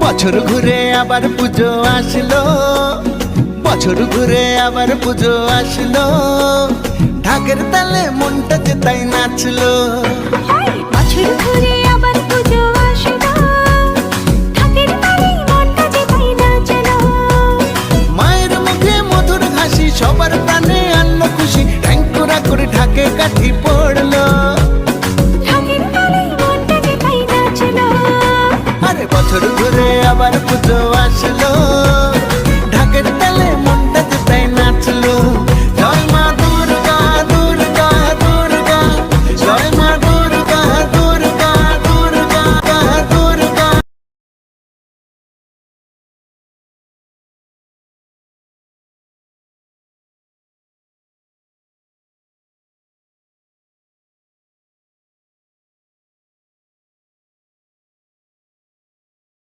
বছর ঘুরে আবার পুজো আসলো, বছর ঘুরে আবার পুজো আসলো, ঢাকের তালে মনটা যে তাই নাচলো। বছর ঘুরে আবার পুজো আসলো, ঢাকের তালে মনটা যে তাই নাচলো। মায়ের মুখে মধুর হাসি সবার প্রাণে আনলো খুশি, ঠ্যাংকোরা করে ঢাকে কাঠি পড়লো। ঢাকের তালে মনটা যে তাই নাচলো। আরে বছর ঘুরে আবার পুজো আসলো।